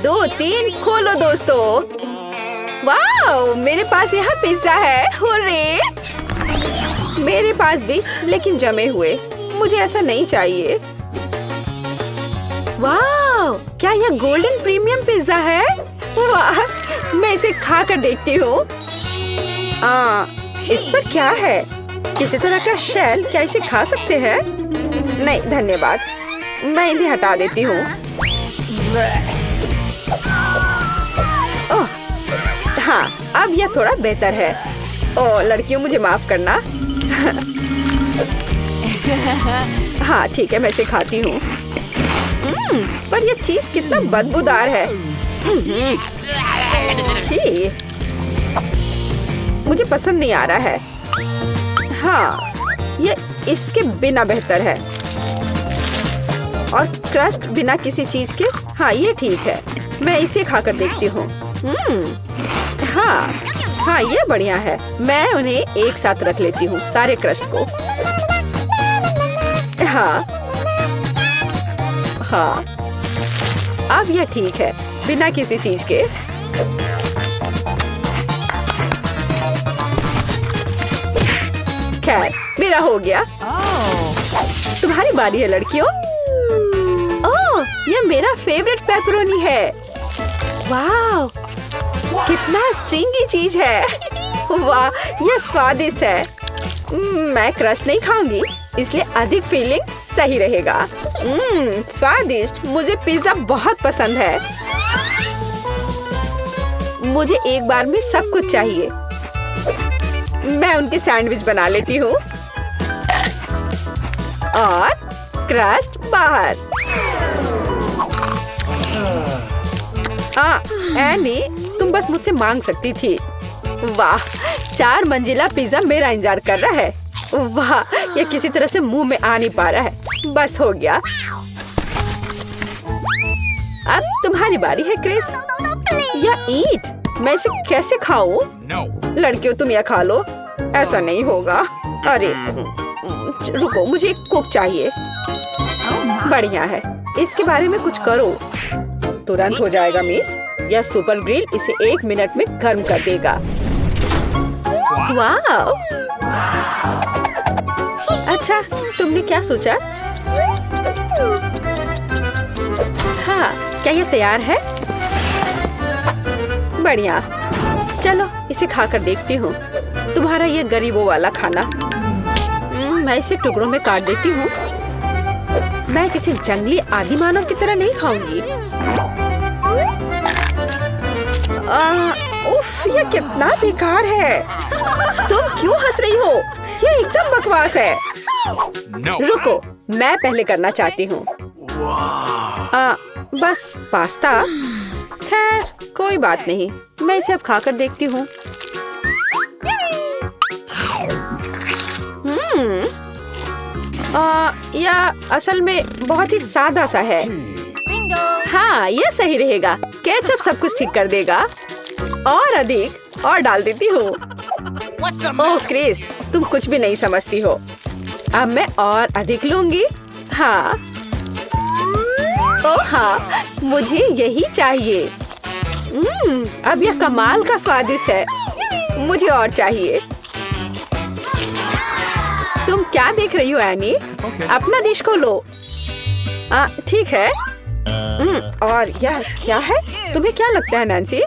2 3 खोलो दोस्तों। वाओ, मेरे पास यहाँ पिज्जा है। हुर्रे! मेरे पास भी, लेकिन जमे हुए। मुझे ऐसा नहीं चाहिए। वाओ, क्या यह गोल्डन प्रीमियम पिज्जा है? वाह, मैं इसे खा कर देखती हूँ। इस पर क्या है? किसी तरह का शेल? क्या इसे खा सकते हैं? नहीं धन्यवाद, मैं इन्हें हटा देती हूँ। ओह, हाँ, अब यह थोड़ा बेहतर है। ओह लड़कियों, मुझे माफ करना। हाँ ठीक है, मैं इसे खाती हूँ। पर यह चीज कितना बदबूदार है। छी, मुझे पसंद नहीं आ रहा है। हाँ, ये इसके बिना बेहतर है। और क्रस्ट बिना किसी चीज के। हाँ ये ठीक है, मैं इसे खाकर देखती हूँ। हाँ, ये बढ़िया है। मैं उन्हें एक साथ रख लेती हूँ, सारे क्रस्ट को। हाँ, अब यह ठीक है, बिना किसी चीज के। खैर, मेरा हो गया। तुम्हारी बारी है लड़कियों। ओह, यह मेरा फेवरेट पेपरोनी है। वाह, कितना स्ट्रिंगी चीज है। वाह, यह स्वादिष्ट है। मैं क्रश नहीं खाऊंगी, इसलिए अधिक फीलिंग सही रहेगा। स्वादिष्ट। मुझे पिज्जा बहुत पसंद है। मुझे एक बार में सब कुछ चाहिए। मैं उनके सैंडविच बना लेती हूँ और क्रस्ट बाहर। एनी, तुम बस मुझसे मांग सकती थी। वाह, 4 मंजिला पिज्जा मेरा इंतजार कर रहा है। वाह, ये किसी तरह से मुंह में आ नहीं पा रहा है। बस हो गया। अब तुम्हारी बारी है क्रिस। या ईट। मैं इसे कैसे खाऊं? लड़कियों, तुम यह खा लो। ऐसा नहीं होगा। अरे रुको, मुझे एक कुक चाहिए। बढ़िया है, इसके बारे में कुछ करो। तुरंत हो जाएगा मिस। यह सुपर ग्रिल इसे 1 मिनट में गर्म कर देगा। वाह! अच्छा, तुमने क्या सोचा? हाँ, क्या यह तैयार है? बढ़िया। चलो, इसे खाकर देखती हूँ। तुम्हारा ये गरीबों वाला खाना। मैं इसे टुकड़ों में काट देती हूँ। मैं किसी जंगली आदि मानव की तरह नहीं खाऊंगी। उफ, ये कितना बेकार है। तुम क्यों हंस रही हो? ये एकदम बकवास है। रुको, मैं पहले करना चाहती हूँ। बस पास्ता। खैर, कोई बात नहीं। मैं इसे अब खाकर देखती हूँ। यह असल में बहुत ही सादा सा है। हाँ, ये सही रहेगा। केचप सब कुछ ठीक कर देगा। और अधिक और डाल देती हूँ। ओह क्रिस, तुम कुछ भी नहीं समझती हो। अब मैं और अधिक लूंगी। हाँ, ओह हाँ, मुझे यही चाहिए। अब यह कमाल का स्वादिष्ट है। मुझे और चाहिए। तुम क्या देख रही हो एनी? अपना डिश खोलो। ठीक है। और यह क्या है? तुम्हें क्या लगता है नैन्सी?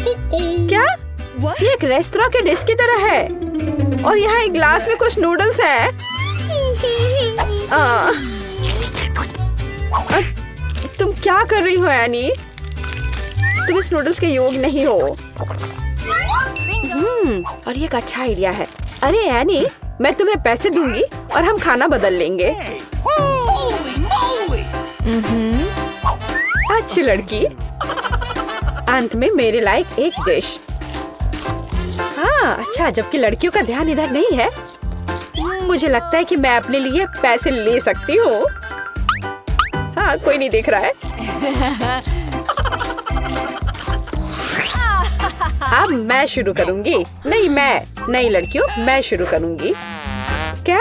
क्या? ये एक रेस्टोरेंट के डिश की तरह है। और यहाँ एक ग्लास में कुछ नूडल्स हैं। तुम क्या कर रही हो एनी? तुम इस नूडल्स के योग्य नहीं हो। और ये एक अच्छा आइडिया है। अरे एनी, मैं तुम्हें पैसे दूंगी और हम खाना बदल लेंगे। अच्छी लड़की। अंत में मेरे लायक एक डिश। हाँ, अच्छा, जबकि लड़कियों का ध्यान इधर नहीं है। मुझे लगता है कि मैं अपने लिए पैसे ले सकती हूँ। हाँ, कोई नहीं देख रहा है। अब मैं शुरू करूंगी। नहीं लड़कियों, मैं शुरू करूंगी। क्या?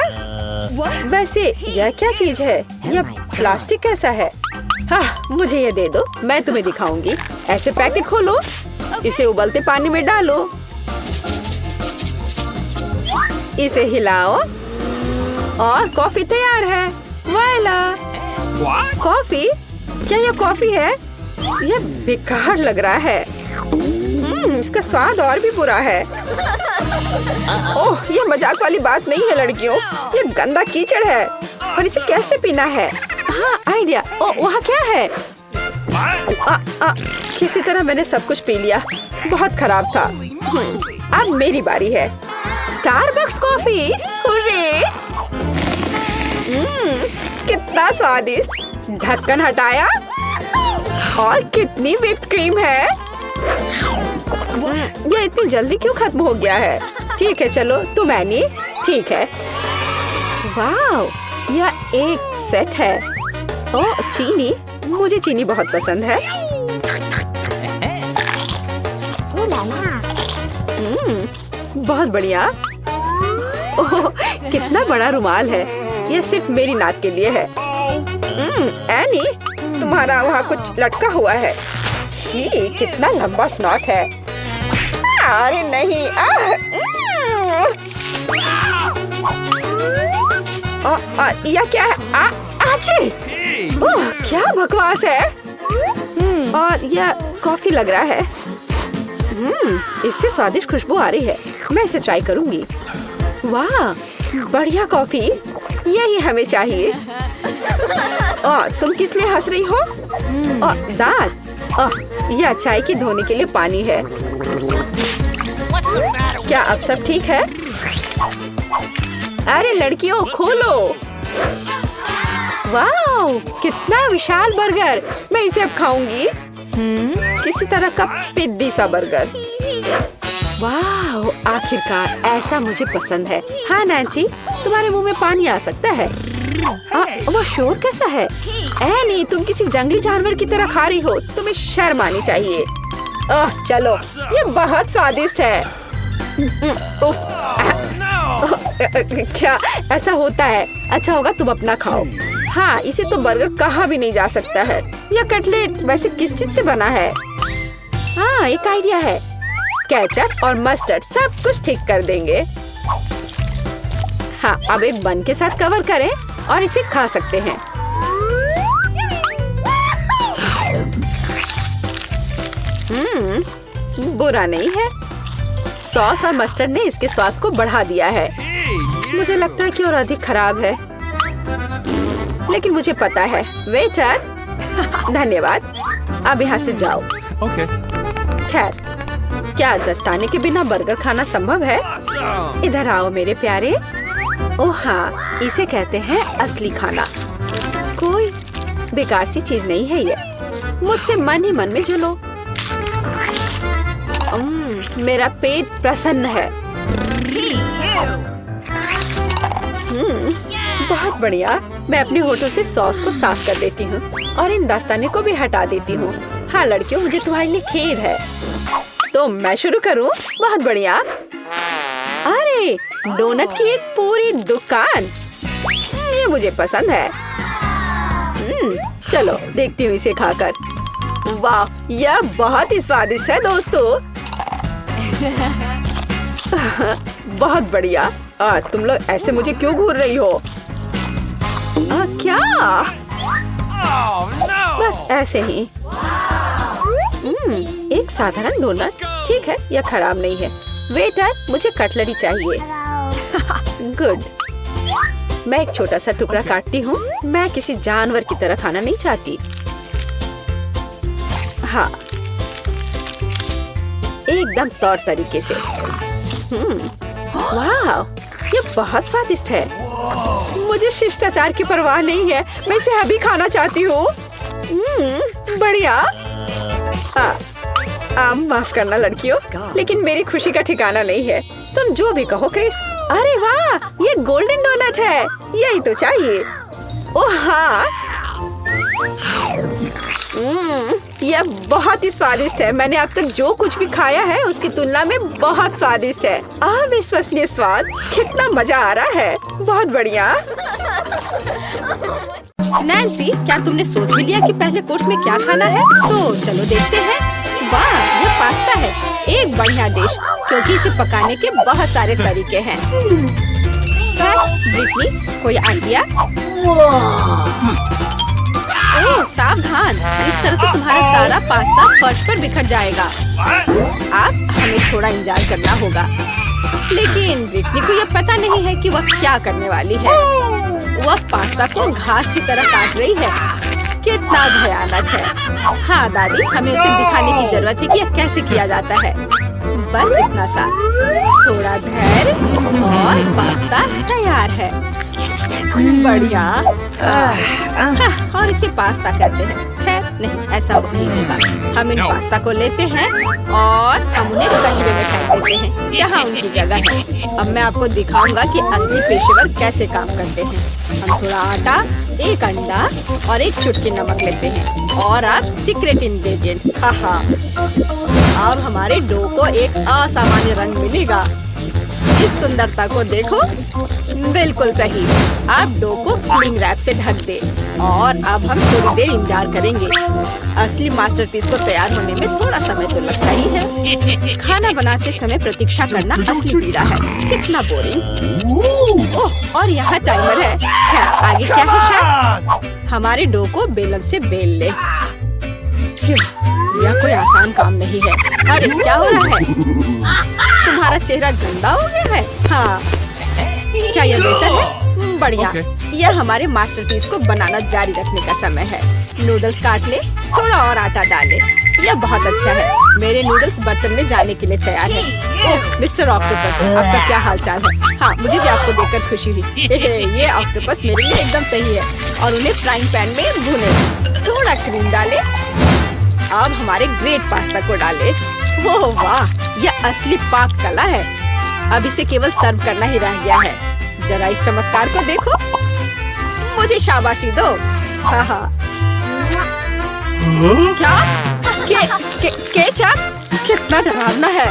वैसे यह क्या चीज है? यह प्लास्टिक कैसा है? हाँ, मुझे ये दे दो, मैं तुम्हें दिखाऊंगी। ऐसे पैकेट खोलो, इसे उबलते पानी में डालो, इसे हिलाओ और कॉफी तैयार है। वाला कॉफी? क्या यह कॉफी है? यह बेकार लग रहा है। इसका स्वाद और भी बुरा है। ओह, यह मजाक वाली बात नहीं है लड़कियों, यह गंदा कीचड़ है और इसे कैसे पीना है? हाँ, आइडिया। ओह, वहाँ क्या है? किसी तरह मैंने सब कुछ पी लिया, बहुत खराब था। अब मेरी बारी है। Starbucks coffee, hurray! कितना स्वादिष्ट। ढक्कन हटाया और कितनी व्हिप्ड क्रीम है। यह इतनी जल्दी क्यों खत्म हो गया है? ठीक है, चलो तुम एनी। ठीक है। वाह, यह एक सेट है। ओह, चीनी, मुझे चीनी बहुत पसंद है। बहुत बढ़िया। ओह, कितना बड़ा रुमाल है। यह सिर्फ मेरी नाक के लिए है। एनी, तुम्हारा वहाँ कुछ लटका हुआ है। छी, कितना लंबा स्नॉट है। अरे नहीं। यह क्या है? आची! ओह, क्या बकवास है। और यह कॉफी लग रहा है। इससे स्वादिष्ट खुशबू आ रही है। मैं इसे ट्राई करूंगी। वाह, बढ़िया कॉफी, यही हमें चाहिए। तुम किस लिए हंस रही हो? दांत। यह चाय की धोने के लिए पानी है। क्या अब सब ठीक है? अरे लड़कियों, खोलो। वाह, कितना विशाल बर्गर। मैं इसे अब खाऊंगी। किसी तरह का पिद्दी सा बर्गर। वाह, आखिरकार ऐसा मुझे पसंद है। हाँ नैन्सी, तुम्हारे मुंह में पानी आ सकता है। वो शोर कैसा है? नहीं, तुम किसी जंगली जानवर की तरह खा रही हो। तुम्हें शर्म आनी चाहिए। चलो, ये बहुत स्वादिष्ट है। क्या ऐसा होता है? अच्छा होगा तुम अपना खाओ। हाँ, इसे तो बर्गर कहा भी नहीं जा सकता है। यह कटलेट वैसे किस चीज से बना है? हाँ, एक आइडिया है। केचप और मस्टर्ड सब कुछ ठीक कर देंगे। हाँ, अब एक बन के साथ कवर करें और इसे खा सकते हैं। बुरा नहीं है। सॉस और मस्टर्ड ने इसके स्वाद को बढ़ा दिया है। मुझे लगता है कि और अधिक खराब है, लेकिन मुझे पता है। वेटर, धन्यवाद। अब यहाँ से जाओ। खैर, क्या दस्ताने के बिना बर्गर खाना संभव है? इधर आओ मेरे प्यारे। ओह हाँ, इसे कहते हैं असली खाना। कोई बेकार सी चीज नहीं है ये। मुझसे मन ही मन में जलो। मेरा पेट प्रसन्न है। बहुत बढ़िया। मैं अपने होठों से सॉस को साफ कर देती हूँ और इन दस्ताने को भी हटा देती हूँ। हाँ लड़कियों, मुझे तुम्हारे लिए खेद है। तो मैं शुरू करूँ? बहुत बढ़िया। अरे, डोनट की एक पूरी दुकान। ये मुझे पसंद है। चलो देखती हूँ इसे खाकर। वाह, यह बहुत ही स्वादिष्ट है दोस्तों। बहुत बढ़िया। तुम लोग ऐसे मुझे क्यों घूर रही हो? क्या? बस ऐसे ही। एक साधारण डोनट। ठीक है, यह खराब नहीं है। वेटर, मुझे कटलरी चाहिए। गुड। मैं एक छोटा सा टुकड़ा काटती हूँ। मैं किसी जानवर की तरह खाना नहीं चाहती। हाँ, एकदम तौर तरीके से। वाह, ये बहुत स्वादिष्ट है। मुझे शिष्टाचार की परवाह नहीं है। मैं इसे अभी खाना चाहती हूँ। बढ़िया। माफ करना लड़कियों, लेकिन मेरी खुशी का ठिकाना नहीं है। तुम जो भी कहो क्रिस। अरे वाह, ये गोल्डन डोनट है। यही तो चाहिए। ओह हाँ, यह बहुत ही स्वादिष्ट है। मैंने अब तक जो कुछ भी खाया है उसकी तुलना में बहुत स्वादिष्ट है। अविश्वसनीय स्वाद। कितना मजा आ रहा है। बहुत बढ़िया। नैन्सी, क्या तुमने सोच भी लिया कि पहले कोर्स में क्या खाना है? तो चलो देखते हैं। वाह, ये पास्ता है, एक बढ़िया डिश, क्योंकि इसे पकाने के बहुत सारे तरीके हैं। ब्रिटनी, कोई आइडिया? ओह, सावधान, इस तरह तो तुम्हारा सारा पास्ता फर्श पर बिखर जाएगा। अब हमें थोड़ा इंतजार करना होगा। लेकिन ब्रिटनी को यह पता नहीं है कि वह क्या करने वाली है। वह पास्ता को घास की तरह काट रही है। कितना भयानक है। हाँ दादी, हमें उसे दिखाने की जरूरत है कि यह कैसे किया जाता है। बस इतना सा, थोड़ा धैर्य और पास्ता तैयार है। बढ़िया। और इसे पास्ता कहते हैं। खैर नहीं, ऐसा नहीं होगा। हम इन पास्ता को लेते हैं और हम उन्हें कचरे में फेंक देते हैं, जहाँ उनकी जगह है। अब मैं आपको दिखाऊंगा कि असली पेशेवर कैसे काम करते हैं। हम थोड़ा आटा, एक अंडा और एक चुटकी नमक लेते हैं। और अब सीक्रेट इंग्रेडिएंट, अब हमारे डो को एक असामान्य रंग मिलेगा। इस सुंदरता को देखो, बिल्कुल सही। आप डो को क्लिंग रैप से ढक दे और अब हम थोड़ी देर इंतजार करेंगे। असली मास्टरपीस को तैयार होने में थोड़ा समय तो लगता ही है। खाना बनाते समय प्रतीक्षा करना असली पीड़ा है। कितना बोरिंग। ओह, और यहाँ टाइमर है। क्या आगे क्या है शेफ? हमारे डो को बेलन से बेल ले। यह कोई आसान काम नहीं है। अरे क्या हो रहा है? तुम्हारा चेहरा गंदा हो गया है। हाँ, क्या यह बेहतर है? बढ़िया। यह हमारे मास्टरपीस को बनाना जारी रखने का समय है। नूडल्स काट ले, थोड़ा और आटा डाले। यह बहुत अच्छा है। मेरे नूडल्स बर्तन में जाने के लिए तैयार है। ओह मिस्टर ऑक्टोपस, आपका क्या हाल चाल है? हाँ, मुझे भी आपको देखकर खुशी हुई। ये ऑक्टोपस मेरे लिए एकदम सही है। और उन्हें फ्राइंग पैन में भूने, थोड़ा क्रीम डाले। अब हमारे ग्रेट पास्ता को डाले। ओह वाह, यह असली पाक कला है। अब इसे केवल सर्व करना ही रह गया है। जरा इस चमत्कार को देखो। मुझे शाबाशी दो। हाँ। क्या? केचप? कितना डरावना है।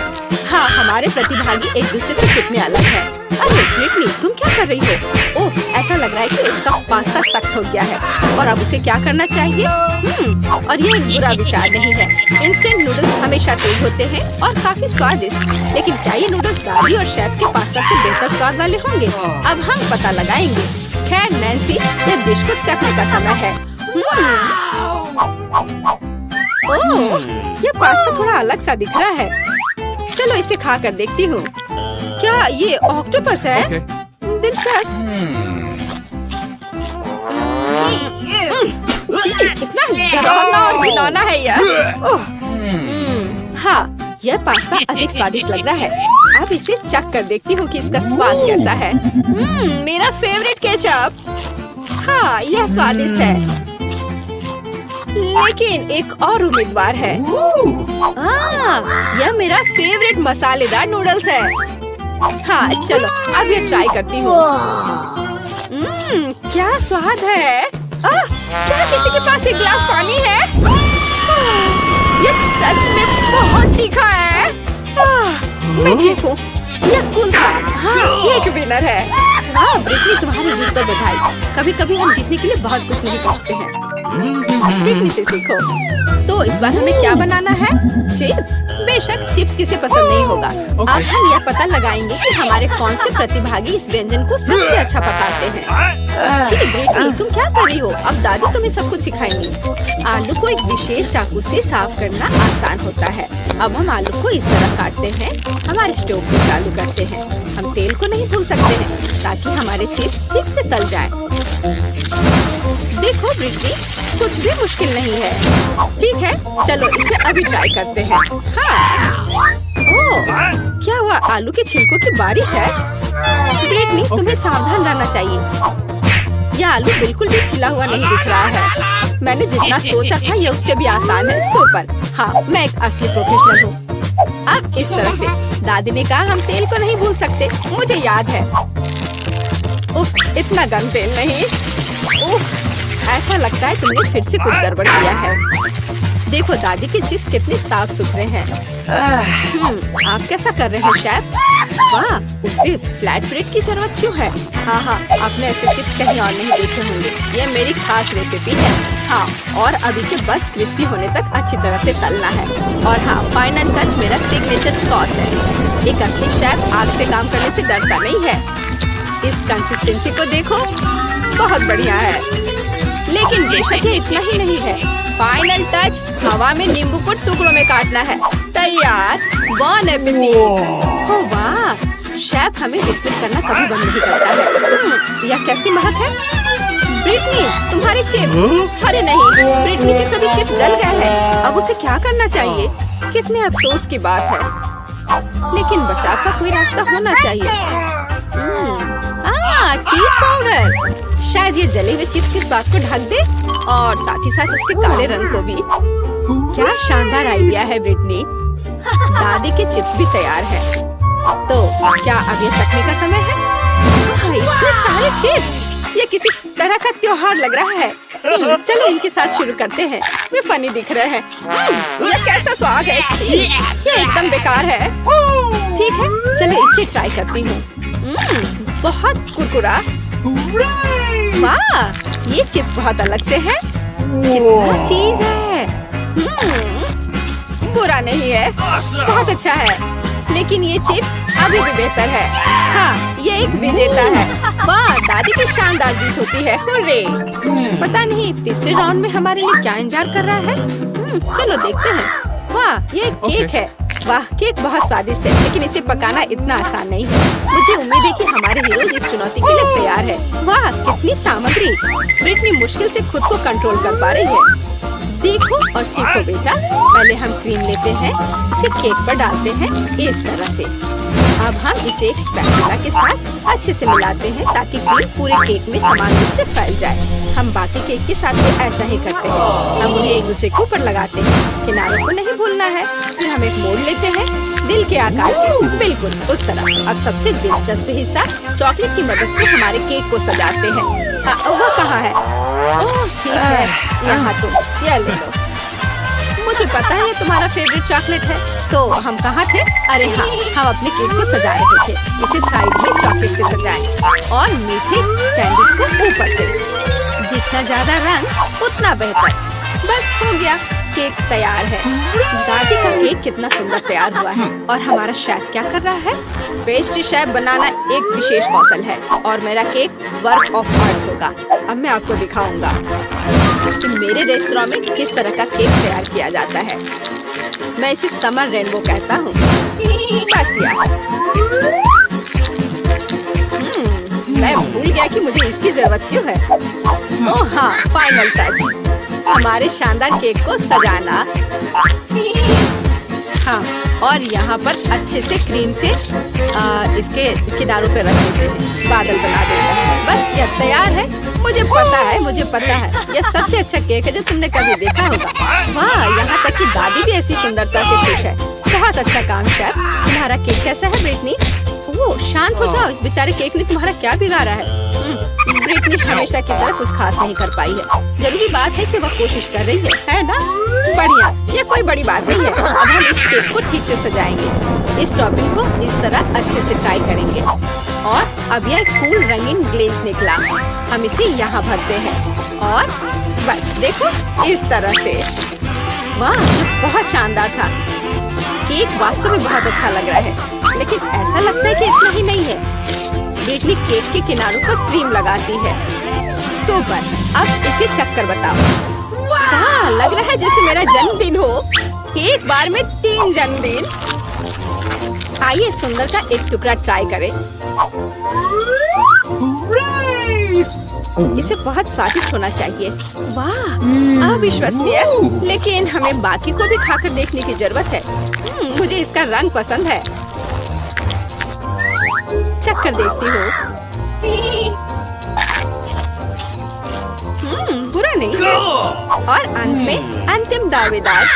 हाँ, हमारे प्रतिभागी एक दूसरे से कितने अलग हैं। अरे ब्रिटनी, तुम क्या कर रही हो? ओह, ऐसा लग रहा है कि इसका पास्ता सख्त हो गया है और अब उसे क्या करना चाहिए? और ये बुरा विचार नहीं है। इंस्टेंट नूडल्स हमेशा तेज होते हैं और काफी स्वादिष्ट। लेकिन क्या ये नूडल्स दादी और शेफ के पास्ता से बेहतर स्वाद वाले होंगे? अब हम पता लगाएंगे। खैर नैन्सी, यह डिश को चखने का समय है। ओह, यह पास्ता थोड़ा अलग सा दिख रहा है। चलो इसे खा कर देखती हूँ। क्या ये ऑक्टोपस है? दिलचस्प। कितना डरावना और घिनौना है यह। ओह, हाँ, यह पास्ता अधिक स्वादिष्ट लग रहा है। अब इसे चख कर देखती हूँ कि इसका स्वाद कैसा है। मेरा फेवरेट केचप। हाँ, यह स्वादिष्ट है। लेकिन एक और उम्मीदवार है। यह मेरा फेवरेट मसालेदार नूडल्स है। हाँ, चलो अब ये ट्राई करती हूँ। क्या स्वाद है। क्या किसी के पास एक गिलास पानी है? ये सच में बहुत तीखा है। मैं ठीक हूँ। यह कूल था। हाँ, ये एक विनर है। हाँ ब्रिटनी, तुम्हारी जीत पर बधाई। कभी कभी हम जीतने के लिए बहुत कुछ नहीं करते हैं। ब्रिटनी से सीखो। तो इस बार हमें क्या बनाना है? चिप्स। बेशक, चिप्स किसे पसंद नहीं होगा। अब हम यह पता लगाएंगे कि हमारे कौन से प्रतिभागी इस व्यंजन को सबसे अच्छा पकाते हैं। ब्रिटनी, तुम क्या कर रही हो? अब दादी तुम्हें सब कुछ सिखाएंगी। आलू को एक विशेष चाकू से साफ करना आसान होता है। अब हम आलू को इस तरह काटते हैं। हमारे स्टोव को चालू करते हैं। हम तेल को नहीं भूल सकते हैं ताकि हमारे चिप्स ठीक से तल जाएं। देखो ब्रिटनी, कुछ भी मुश्किल नहीं है। ठीक है, चलो इसे अभी ट्राई करते हैं। हाँ। ओह, क्या हुआ? आलू के छिलकों की बारिश है। ब्रिटनी, तुम्हें सावधान रहना चाहिए। यह आलू बिल्कुल भी छिला हुआ नहीं दिख रहा है। मैंने जितना सोचा था यह उससे भी आसान है। सुपर। हाँ, मैं एक असली प्रोफेशनल हूँ। अब इस तरह से दादी ने कहा हम तेल को नहीं भूल सकते। मुझे याद है। उफ, इतना गर्म तेल नहीं। उफ, ऐसा लगता है तुमने फिर से कुछ गड़बड़ किया है। देखो दादी के चिप्स कितने साफ सुथरे हैं। आप कैसा कर रहे हैं शेफ? वाह, उसे फ्लैट ब्रेड की जरूरत क्यों है? हाँ, आपने ऐसे चिप्स कहीं और नहीं देखे होंगे। ये मेरी खास रेसिपी है। हाँ, और अब इसे बस क्रिस्पी होने तक अच्छी तरह से तलना है। और हाँ, फाइनल टच मेरा सिग्नेचर सॉस है। एक असली शेफ आग से काम करने से डरता नहीं है। इस कंसिस्टेंसी को देखो, बहुत बढ़िया है। लेकिन बेशक ये इतना ही नहीं है। फाइनल टच, हवा में नींबू को टुकड़ों में काटना है। तैयार। बॉन एपेटिट। ओह वाह, शेफ हमें बिस्किट करना कभी बंद नहीं करता है। यह कैसी महक है? ब्रिटनी, तुम्हारे चिप्स। अरे नहीं, ब्रिटनी के सभी चिप्स जल गए हैं। अब उसे क्या करना चाहिए? कितने अफसोस की बात है। लेकिन बचाव का कोई रास्ता होना चाहिए। चीज पाउडर। शायद ये जले हुए चिप्स की स्वाद को ढक दे और साथ ही साथ उसके काले रंग को भी। क्या शानदार आइडिया है ब्रिटनी। दादी के चिप्स भी तैयार है। तो क्या अब ये चखने का समय है? इतने सारे चिप्स, ये किसी तरह का त्योहार लग रहा है। चलो इनके साथ शुरू करते हैं। वे फनी दिख रहे हैं। ये कैसा स्वाद है? ये एकदम बेकार है। ठीक है, चलो इससे ट्राई करती हूँ। बहुत कुरकुरा। वाह, ये चिप्स बहुत अलग से है। कितना चीज है। बुरा नहीं है, बहुत अच्छा है। लेकिन ये चिप्स अभी भी बेहतर है। हाँ, ये एक विजेता है। वाह, दादी की शानदार जीत होती है। हुर्रे। पता नहीं तीसरे राउंड में हमारे लिए क्या इंतजार कर रहा है। चलो देखते हैं। वाह, ये एक केक है। वाह, केक बहुत स्वादिष्ट है, लेकिन इसे पकाना इतना आसान नहीं है। मुझे उम्मीद है कि हमारे हीरोज इस चुनौती के लिए तैयार है। वाह, कितनी सामग्री। ब्रिटनी मुश्किल से खुद को कंट्रोल कर पा रही है। देखो और सीखो बेटा। पहले हम क्रीम लेते हैं, इसे केक पर डालते हैं इस तरह से। अब हम इसे एक स्पैचुला के साथ अच्छे से मिलाते हैं ताकि क्रीम पूरे केक में समान रूप से फैल जाए। हम बाकी केक के साथ भी ऐसा ही करते हैं। हम उन्हें एक दूसरे के ऊपर लगाते हैं। किनारों को नहीं भूलना है। फिर हम एक मोड़ लेते हैं दिल के आकार के, बिल्कुल उस तरह। अब सबसे दिलचस्प हिस्सा, चॉकलेट की मदद से हमारे केक को सजाते हैं। वो कहाँ है? ओह ठीक है, यहाँ तो यह ले लो। मुझे पता है ये तुम्हारा फेवरेट चॉकलेट है। तो हम कहाँ थे? अरे हाँ, हम अपने केक को सजा रहे थे। इसे साइड में चॉकलेट से सजाएं और मीठे कैंडीज को ऊपर से। जितना ज्यादा रंग उतना बेहतर। बस हो गया, केक तैयार है। दादी का केक कितना सुंदर तैयार हुआ है। और हमारा शेफ क्या कर रहा है? पेस्ट्री शेफ बनाना एक विशेष कौशल है और मेरा केक वर्क ऑफ आर्ट होगा। अब मैं आपको दिखाऊंगा कि मेरे रेस्तरां में किस तरह का केक तैयार किया जाता है। मैं इसे समर रेनबो कहता हूँ। बस यार, मैं भूल गया कि मुझे इसकी जरूरत क्यों है। ओह हाँ, फाइनल टच, हमारे शानदार केक को सजाना। हाँ, और यहाँ पर अच्छे से क्रीम से इसके किनारों पे रख देते हैं, बादल बना देते हैं। बस यह तैयार है। मुझे पता है यह सबसे अच्छा केक है जो तुमने कभी देखा होगा। वाह, यहाँ तक कि दादी भी ऐसी सुंदरता से खुश है। बहुत अच्छा काम शेफ। तुम्हारा केक कैसा है ब्रिटनी? ओह शांत हो जाओ, इस बेचारे केक ने तुम्हारा क्या बिगाड़ा है? ब्रिटनी हमेशा की तरह कुछ खास नहीं कर पाई है। जरूरी बात है कि वह कोशिश कर रही है ना? बढ़िया, ये कोई बड़ी बात नहीं है। अब हम इस केक को ठीक से सजाएंगे। इस टॉपिंग को इस तरह अच्छे से ट्राई करेंगे। और अब यह कूल रंगीन ग्लेज निकला। हम इसे यहाँ भरते हैं और बस देखो इस तरह से। वाह, ये बहुत शानदार था। केक वास्तव में बहुत अच्छा लग रहा है, लेकिन ऐसा लगता है कि इतना ही नहीं है। ब्रिटनी केक के किनारों पर क्रीम लगाती है। सुपर, अब इसे चक्कर बताओ। हाँ, लग रहा है जैसे मेरा जन्मदिन हो। एक बार में 3 जन्मदिन। आइए सुंदर का एक टुकड़ा ट्राई करें। इसे बहुत स्वादिष्ट होना चाहिए। वाह, अविश्वसनीय। लेकिन हमें बाकी को भी खाकर देखने की जरूरत है। मुझे इसका रंग पसंद है। चक्कर देखती हूँ। बुरा नहीं है। और अंत में अंतिम दावेदार।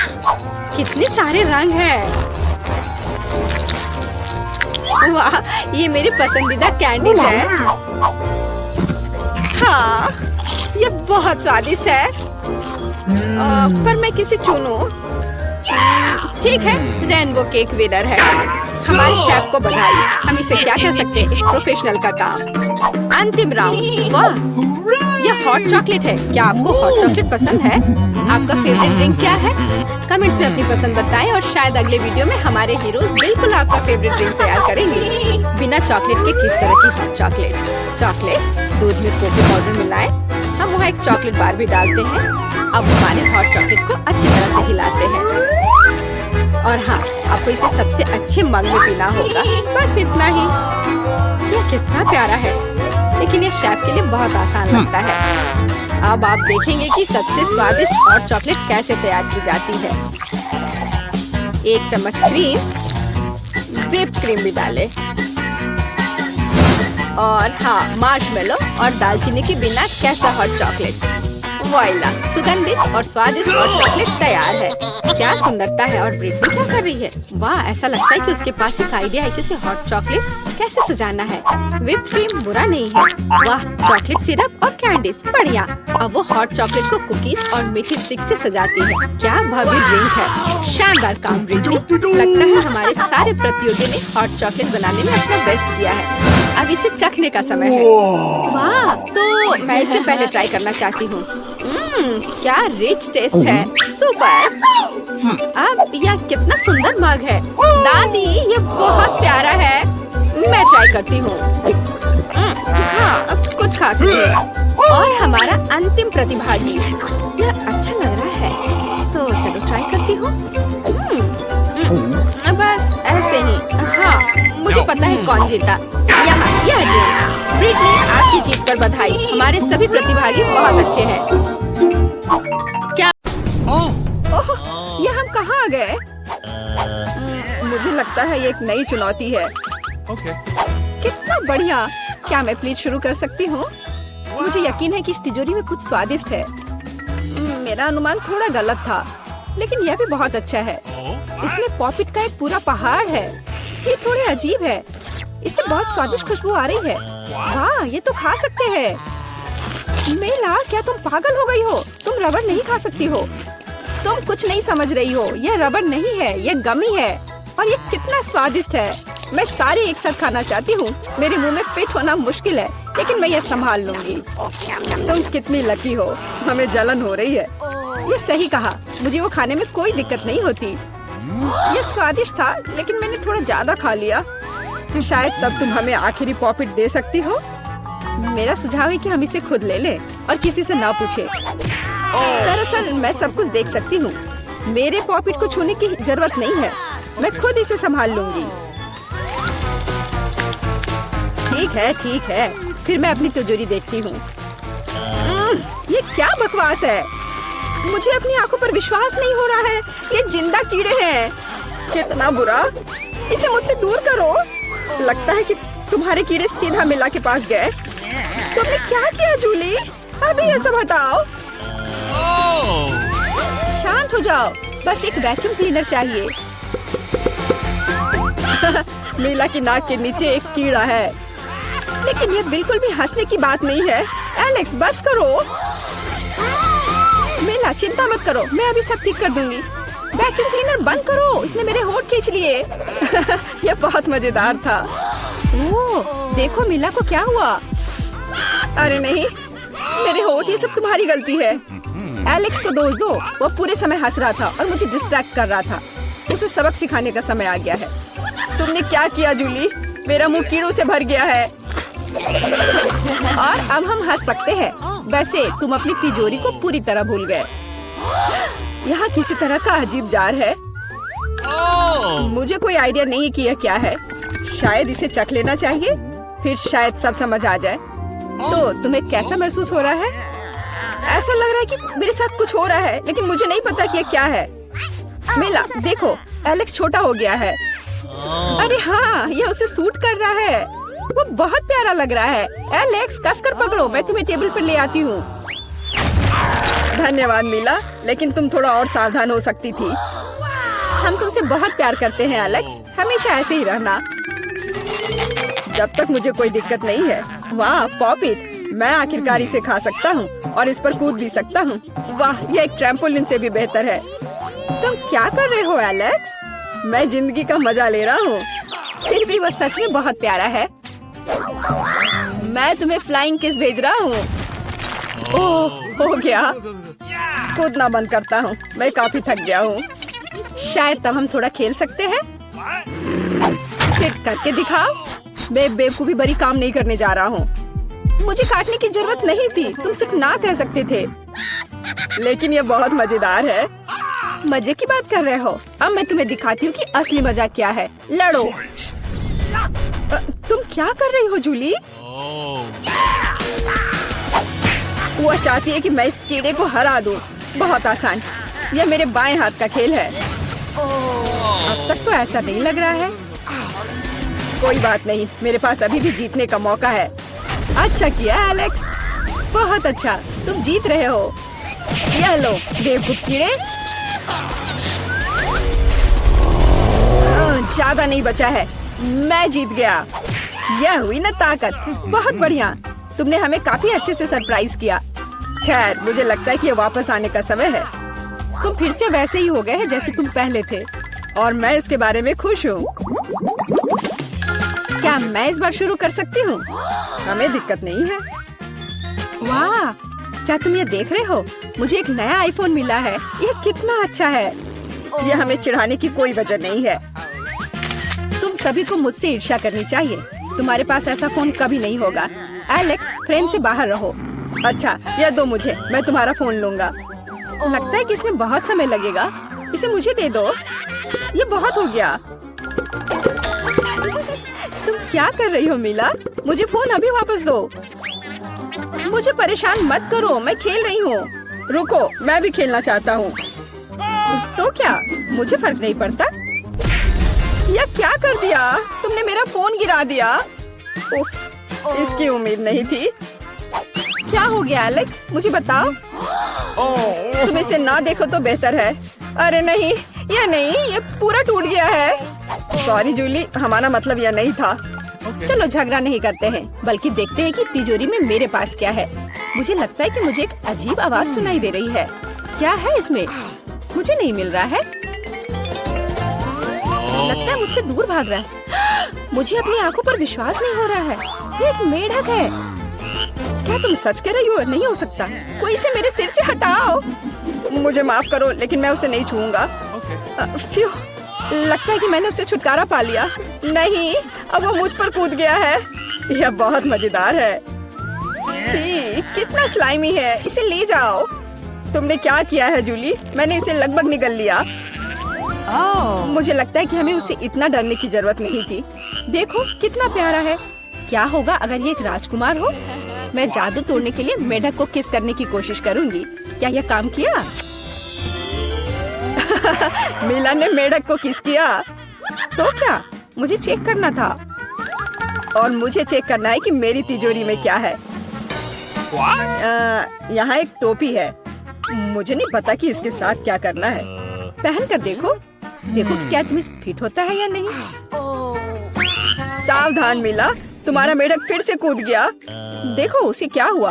कितने सारे रंग हैं। वाह, ये मेरी पसंदीदा कैंडी है। हाँ, ये बहुत स्वादिष्ट है। पर मैं किसे चुनूं? ठीक है, रेनबो केक विनर है। हमारे शेफ को बधाई। हम इसे क्या कह सकते हैं, एक प्रोफेशनल का काम। अंतिम राउंड। वाह, यह हॉट चॉकलेट है। क्या आपको हॉट चॉकलेट पसंद है? आपका फेवरेट ड्रिंक क्या है? कमेंट्स में अपनी पसंद बताएं और शायद अगले वीडियो में हमारे हीरोज बिल्कुल आपका फेवरेट ड्रिंक तैयार करेंगे। बिना चॉकलेट के किस तरह की हॉट चॉकलेट? चॉकलेट दूध में कोको पाउडर मिलाएं। हम वहाँ एक चॉकलेट बार भी डालते हैं। अब हमारे हॉट चॉकलेट को अच्छी तरह से हिलाते हैं। और हाँ, आपको इसे सबसे अच्छे मग में पीना होगा। बस इतना ही। यह कितना प्यारा है, लेकिन ये शेफ के लिए बहुत आसान लगता है। अब आप देखेंगे कि सबसे स्वादिष्ट हॉट चॉकलेट कैसे तैयार की जाती है। 1 चम्मच क्रीम, व्हिप्ड क्रीम भी डालें। और हाँ, मार्शमेलो और दालचीनी के बिना कैसा हॉट चॉकलेट। वॉइला, सुगंधित और स्वादिष्ट हॉट चॉकलेट तैयार है। क्या सुंदरता है। और ब्रिटनी क्या कर रही है? वाह, ऐसा लगता है कि उसके पास एक आइडिया है कि उसे हॉट चॉकलेट कैसे सजाना है। व्हिप्ड क्रीम बुरा नहीं है। वाह, चॉकलेट सिरप और कैंडीज बढ़िया। अब वो हॉट चॉकलेट को कुकीज और मीठी स्टिक से सजाती है। क्या भव्य ड्रिंक है। शानदार काम ब्रिटनी। लगता है हमारे सारे प्रतियोगी ने हॉट चॉकलेट बनाने में अपना बेस्ट दिया है। अब इसे चखने का समय है। वाह, तो मैं इसे पहले ट्राई करना चाहती हूँ। क्या रिच टेस्ट है। सुपर। अब यह कितना सुंदर मग है। दादी, ये बहुत प्यारा है। मैं ट्राई करती हूँ। हाँ, अब कुछ खास नहीं। और हमारा अंतिम प्रतिभागी। यह अच्छा लग रहा है, तो चलो ट्राई करती हूँ। बस ऐसे ही। हाँ, मुझे पता है कौन जीता। यहाँ यह ब्रिटनी, आपकी जीत पर बधाई। हमारे सभी प्रतिभागी बहुत अच्छे हैं। क्या ओह, ये हम कहाँ आ गए? मुझे लगता है ये एक नई चुनौती है। कितना बढ़िया। क्या मैं प्लीज शुरू कर सकती हूँ? मुझे यकीन है कि इस तिजोरी में कुछ स्वादिष्ट है। मेरा अनुमान थोड़ा गलत था, लेकिन यह भी बहुत अच्छा है। इसमें पॉपिट का एक पूरा पहाड़ है। ये थोड़े अजीब है। इससे बहुत स्वादिष्ट खुशबू आ रही है। वाह, ये तो खा सकते हैं। मेला, क्या तुम पागल हो गई हो? तुम रबड़ नहीं खा सकती हो। तुम कुछ नहीं समझ रही हो। यह रबड़ नहीं है, यह गमी है। और ये कितना स्वादिष्ट है। मैं सारे एक साथ खाना चाहती हूँ। मेरे मुंह में फिट होना मुश्किल है, लेकिन मैं ये संभाल लूंगी। तुम कितनी लकी हो। हमें जलन हो रही है। ये सही कहा। मुझे वो खाने में कोई दिक्कत नहीं होती। ये स्वादिष्ट था, लेकिन मैंने थोड़ा ज्यादा खा लिया। शायद तब तुम हमें आखिरी पॉपिट दे सकती हो। मेरा सुझाव है कि हम इसे खुद ले लें और किसी से ना पूछे। दरअसल मैं सब कुछ देख सकती हूँ। मेरे पॉपिट को छूने की जरूरत नहीं है। मैं खुद इसे संभाल लूंगी। ठीक है। फिर मैं अपनी तिजोरी देखती हूँ। ये क्या बकवास है। मुझे अपनी आंखों पर विश्वास नहीं हो रहा है। ये जिंदा कीड़े हैं। कितना बुरा। इसे मुझसे दूर करो। लगता है कि तुम्हारे कीड़े सीधा मिला के पास गए। तुमने क्या किया जूली? अभी ये सब हटाओ। शांत हो जाओ। बस एक वैक्यूम क्लीनर चाहिए। मीला की नाक के नीचे एक कीड़ा है, लेकिन ये बिल्कुल भी हंसने की बात नहीं है। एलेक्स, बस करो। मीला, चिंता मत करो, मैं अभी सब ठीक कर दूंगी। वैक्यूम क्लीनर बंद करो, इसने मेरे होंठ खींच लिए। यह बहुत मजेदार था। ओह, देखो मीला को क्या हुआ। अरे नहीं, मेरे होंठ, ये सब तुम्हारी गलती है। एलेक्स को दोष दो। वो पूरे समय हंस रहा था और मुझे डिस्ट्रैक्ट कर रहा था। उसे सबक सिखाने का समय आ गया है। तुमने क्या किया जूली? मेरा मुंह कीड़ों से भर गया है। और अब हम हंस सकते हैं। वैसे तुम अपनी तिजोरी को पूरी तरह भूल गए। यहाँ किसी तरह का अजीब जार है। मुझे कोई आइडिया नहीं कि यह क्या है। शायद इसे चख लेना चाहिए, फिर शायद सब समझ आ जाए। तो तुम्हें कैसा महसूस हो रहा है? ऐसा लग रहा है कि मेरे साथ कुछ हो रहा है, लेकिन मुझे नहीं पता कि यह क्या है। मेला, देखो, एलेक्स छोटा हो गया है। अरे हाँ, ये उसे सूट कर रहा है। वो बहुत प्यारा लग रहा है। एलेक्स, कसकर पकड़ो, मैं तुम्हें टेबल पर ले आती हूँ। धन्यवाद मीला, लेकिन तुम थोड़ा और सावधान हो सकती थी। हम तुमसे बहुत प्यार करते हैं एलेक्स, हमेशा ऐसे ही रहना। जब तक मुझे कोई दिक्कत नहीं है। वाह, पॉपिट, मैं आखिरकार इसे खा सकता हूँ और इस पर कूद भी सकता हूँ। वाह, यह एक ट्रैम्पोलिन से भी बेहतर है। तुम क्या कर रहे हो एलेक्स? मैं जिंदगी का मजा ले रहा हूँ। फिर भी वो सच में बहुत प्यारा है। मैं तुम्हें फ्लाइंग किस भेज रहा हूँ। ओह, हो गया। कूदना बंद करता हूँ, मैं काफी थक गया हूँ। शायद तब हम थोड़ा खेल सकते हैं। फिर करके दिखाओ। मैं बेवकूफी भरी काम नहीं करने जा रहा हूँ। मुझे काटने की जरूरत नहीं थी, तुम सिर्फ ना कह सकते थे। लेकिन ये बहुत मजेदार है। मजे की बात कर रहे हो? अब मैं तुम्हें दिखाती हूँ कि असली मजा क्या है। लड़ो। तुम क्या कर रही हो जूली? वो चाहती है कि मैं इस कीड़े को हरा दूं। बहुत आसान। यह मेरे बाएं हाथ का खेल है। अब तक तो ऐसा नहीं लग रहा है। कोई बात नहीं, मेरे पास अभी भी जीतने का मौका है। अच्छा किया एलेक्स, बहुत अच्छा। तुम जीत रहे हो। यह लो बेवकूफ कीड़े। ज्यादा नहीं बचा है, मैं जीत गया। यह हुई ना ताकत। बहुत बढ़िया, तुमने हमें काफी अच्छे से सरप्राइज किया। खैर, मुझे लगता है कि ये वापस आने का समय है। तुम फिर से वैसे ही हो गए हैं जैसे तुम पहले थे, और मैं इसके बारे में खुश हूँ। क्या मैं इस बार शुरू कर सकती हूँ? हमें दिक्कत नहीं है। वाह, क्या तुम ये देख रहे हो? मुझे एक नया आईफोन मिला है। यह कितना अच्छा है। यह हमें चिढ़ाने की कोई वजह नहीं है। तुम सभी को मुझसे ईर्ष्या करनी चाहिए। तुम्हारे पास ऐसा फोन कभी नहीं होगा। एलेक्स, फ्रेम से बाहर रहो। अच्छा, यह दो मुझे, मैं तुम्हारा फोन लूंगा। लगता है कि इसमें बहुत समय लगेगा। इसे मुझे दे दो। ये बहुत हो गया। तुम क्या कर रही हो मीला? मुझे फोन अभी वापस दो। मुझे परेशान मत करो, मैं खेल रही हूँ। रुको, मैं भी खेलना चाहता हूँ। तो क्या, मुझे फर्क नहीं पड़ता। यह क्या कर दिया? तुमने मेरा फोन गिरा दिया। उफ, इसकी उम्मीद नहीं थी। क्या हो गया एलेक्स? मुझे बताओ। तुम इसे ना देखो तो बेहतर है। अरे नहीं, यह नहीं, ये पूरा टूट गया है। सॉरी जूली, हमारा मतलब यह नहीं था। चलो झगड़ा नहीं करते हैं, बल्कि देखते हैं कि तिजोरी में मेरे पास क्या है। मुझे लगता है कि मुझे एक अजीब आवाज सुनाई दे रही है। क्या है इसमें? मुझे नहीं मिल रहा है। लगता है मुझसे दूर भाग रहा है। मुझे अपनी आंखों पर विश्वास नहीं हो रहा है। ये एक मेढक है। क्या तुम सच कह रही हो? नहीं हो सकता। कोई इसे मेरे सिर से हटाओ। मुझे माफ करो, लेकिन मैं उसे नहीं छूऊंगा। फ्यू, लगता है कि मैंने उसे छुटकारा पा लिया। नहीं, अब वो मुझ पर कूद गया है। यह बहुत मजेदार है। छी, कितना स्लाइमी है। इसे ले जाओ। तुमने क्या किया है जूली? मैंने इसे लगभग निगल लिया। मुझे लगता है कि हमें उसे इतना डरने की जरूरत नहीं थी। देखो कितना प्यारा है। क्या होगा अगर ये एक राजकुमार हो? मैं जादू तोड़ने के लिए मेढक को किस करने की कोशिश करूंगी। क्या यह काम किया? मीला ने मेढक को किस किया। तो क्या, मुझे चेक करना था। और मुझे चेक करना है कि मेरी तिजोरी में क्या है। यहाँ एक टोपी है। मुझे नहीं पता कि इसके साथ क्या करना है। पहन कर देखो। देखो कि क्या तुम्हें फिट होता है या नहीं। सावधान मीला, तुम्हारा मेढक फिर से कूद गया। देखो उसे क्या हुआ।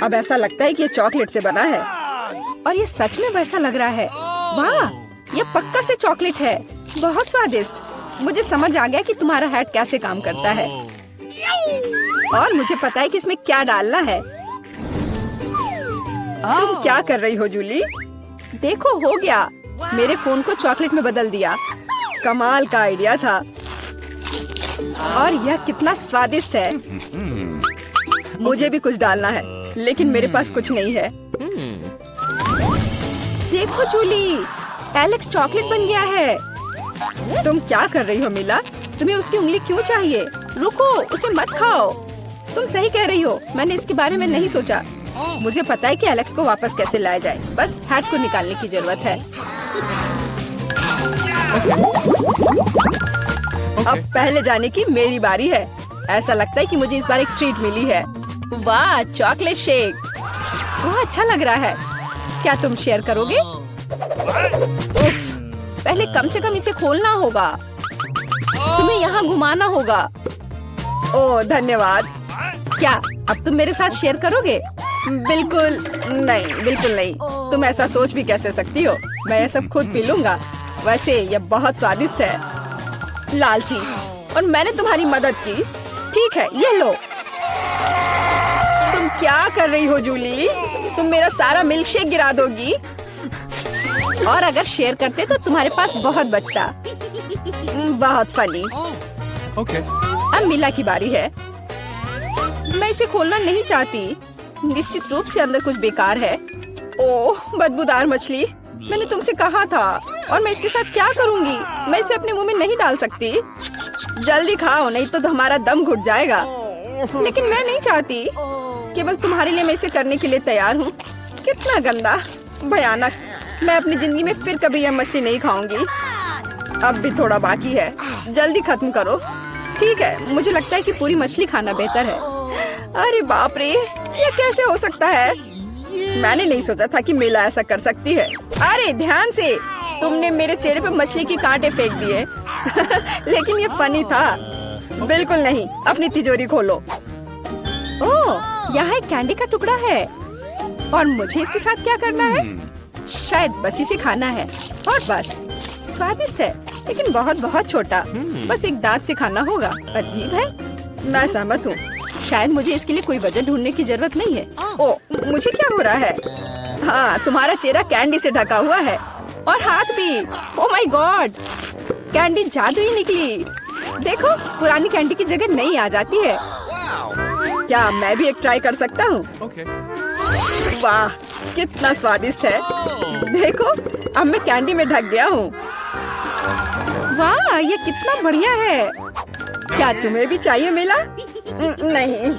अब ऐसा लगता है कि ये चॉकलेट से बना है, और ये सच में वैसा लग रहा है। वाह, ये पक्का से चॉकलेट है। बहुत स्वादिष्ट। मुझे समझ आ गया कि तुम्हारा हैट कैसे काम करता है, और मुझे पता है कि इसमें क्या डालना है। तुम क्या कर रही हो जूली? देखो हो गया। मेरे फोन को चॉकलेट में बदल दिया। कमाल का आइडिया था। और यह कितना स्वादिष्ट है। मुझे भी कुछ डालना है, लेकिन मेरे पास कुछ नहीं है। देखो जूली, एलेक्स चॉकलेट बन गया है। तुम क्या कर रही हो मीला? तुम्हें उसकी उंगली क्यों चाहिए? रुको, उसे मत खाओ। तुम सही कह रही हो, मैंने इसके बारे में नहीं सोचा। मुझे पता है कि एलेक्स को वापस कैसे लाया जाए। बस हैट को निकालने की जरूरत है। अब पहले जाने की मेरी बारी है। ऐसा लगता है कि मुझे इस बार एक ट्रीट मिली है। वाह, चॉकलेट शेक। वाह, अच्छा लग रहा है। क्या तुम शेयर करोगे? उफ, पहले कम से कम इसे खोलना होगा। तुम्हें यहाँ घुमाना होगा। ओह धन्यवाद। क्या अब तुम मेरे साथ शेयर करोगे? बिल्कुल नहीं, बिल्कुल नहीं। तुम ऐसा सोच भी कैसे सकती हो? मैं ये सब खुद पी लूंगा। वैसे ये बहुत स्वादिष्ट है। लालची, और मैंने तुम्हारी मदद की। ठीक है, ये लो। तुम क्या कर रही हो जूली? तुम मेरा सारा मिल्क शेक गिरा दोगी। और अगर शेयर करते तो तुम्हारे पास बहुत बचता। बहुत फनी। Okay. अब मिला की बारी है। मैं इसे खोलना नहीं चाहती। निश्चित रूप से अंदर कुछ बेकार है। ओह, बदबूदार मछली। मैंने तुमसे कहा था। और मैं इसके साथ क्या करूंगी? मैं इसे अपने मुंह में नहीं डाल सकती। जल्दी खाओ, नहीं तो हमारा दम घुट जाएगा। लेकिन मैं नहीं चाहती। केवल तुम्हारे लिए मैं इसे करने के लिए तैयार हूँ। कितना गंदा, भयानक। मैं अपनी जिंदगी में फिर कभी यह मछली नहीं खाऊंगी। अब भी थोड़ा बाकी है। जल्दी खत्म करो। ठीक है, मुझे लगता है कि पूरी मछली खाना बेहतर है। अरे बाप रे, ये कैसे हो सकता है? मैंने नहीं सोचा था कि मेला ऐसा कर सकती है। अरे ध्यान से, तुमने मेरे चेहरे पे मछली के कांटे फेंक दिए। लेकिन ये फनी था। बिल्कुल नहीं। अपनी तिजोरी खोलो। ओह, यहाँ एक कैंडी का टुकड़ा है। और मुझे इसके साथ क्या करना है? शायद बस इसे खाना है। और बस। स्वादिष्ट है, लेकिन बहुत बहुत छोटा। बस एक दांत से खाना होगा। अजीब है। मैं सहमत हूँ। शायद मुझे इसके लिए कोई वजह ढूंढने की जरूरत नहीं है। ओह, मुझे क्या हो रहा है? हाँ, तुम्हारा चेहरा कैंडी से ढका हुआ है। और हाथ भी। ओह माय गॉड, कैंडी जादू ही निकली। देखो, पुरानी कैंडी की जगह नई आ जाती है। क्या मैं भी एक ट्राई कर सकता हूँ? Okay. वाह, कितना स्वादिष्ट है। देखो, अब मैं कैंडी में ढक गया हूँ। वाह, ये कितना बढ़िया है। क्या तुम्हें भी चाहिए मेला? नहीं।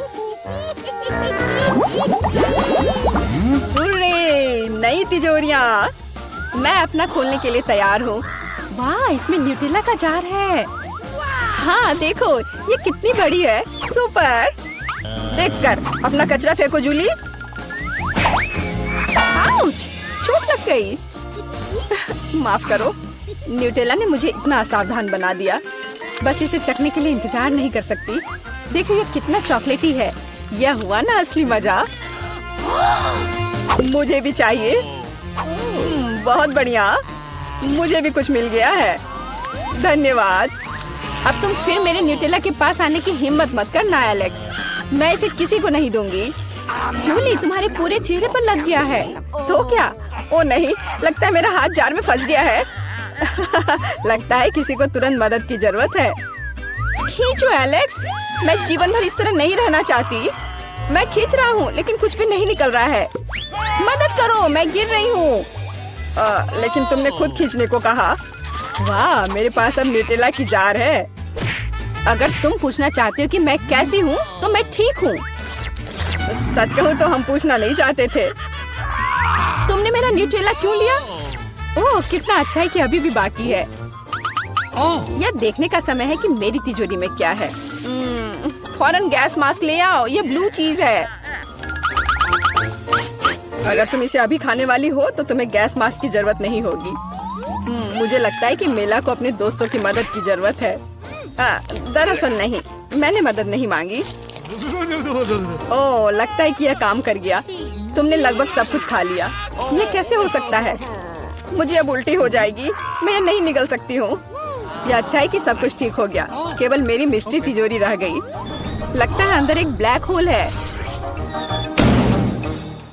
हुर्रे, नई तिजोरियाँ। मैं अपना खोलने के लिए तैयार हूँ। वाह, इसमें न्यूटेला का जार है। हाँ देखो, ये कितनी बड़ी है। सुपर। देखकर अपना कचरा फेंको जूली। आउच, चोट लग गई। माफ करो, न्यूटेला ने मुझे इतना असावधान बना दिया। बस इसे चखने के लिए इंतजार नहीं कर सकती। देखो, ये कितना चॉकलेटी है। यह हुआ ना असली मजा। मुझे भी चाहिए। बहुत बढ़िया, मुझे भी कुछ मिल गया है। धन्यवाद। अब तुम फिर मेरे न्यूटेला के पास आने की हिम्मत मत करना एलेक्स। मैं इसे किसी को नहीं दूंगी। जूली, तुम्हारे पूरे चेहरे पर लग गया है। तो क्या? ओ नहीं, लगता है मेरा हाथ जार में फंस गया है। लगता है किसी को तुरंत मदद की जरूरत है। खींचो एलेक्स, मैं जीवन भर इस तरह नहीं रहना चाहती। मैं खींच रहा हूँ, लेकिन कुछ भी नहीं निकल रहा है। मदद करो, मैं गिर रही हूँ। लेकिन तुमने खुद खींचने को कहा। वाह, मेरे पास अब न्यूटेला की जार है। अगर तुम पूछना चाहते हो कि मैं कैसी हूँ, तो मैं ठीक हूँ। सच कहूँ तो हम पूछना नहीं चाहते थे। तुमने मेरा न्यूटेला क्यों लिया? ओह, कितना अच्छा है कि अभी भी बाकी है। यह देखने का समय है कि मेरी तिजोरी में क्या है। फौरन गैस मास्क ले आओ, ये ब्लू चीज है। अगर तुम इसे अभी खाने वाली हो तो तुम्हें गैस मास्क की जरूरत नहीं होगी। मुझे लगता है कि मेला को अपने दोस्तों की मदद की जरूरत है। दरअसल नहीं, मैंने मदद नहीं मांगी। ओह, लगता है कि यह काम कर गया। तुमने लगभग सब कुछ खा लिया। यह कैसे हो सकता है? मुझे अब उल्टी हो जाएगी। मैं नहीं निकल सकती हूँ। यह अच्छा है कि सब कुछ ठीक हो गया। केवल मेरी मिस्ट्री तिजोरी रह गई। लगता है अंदर एक ब्लैक होल है।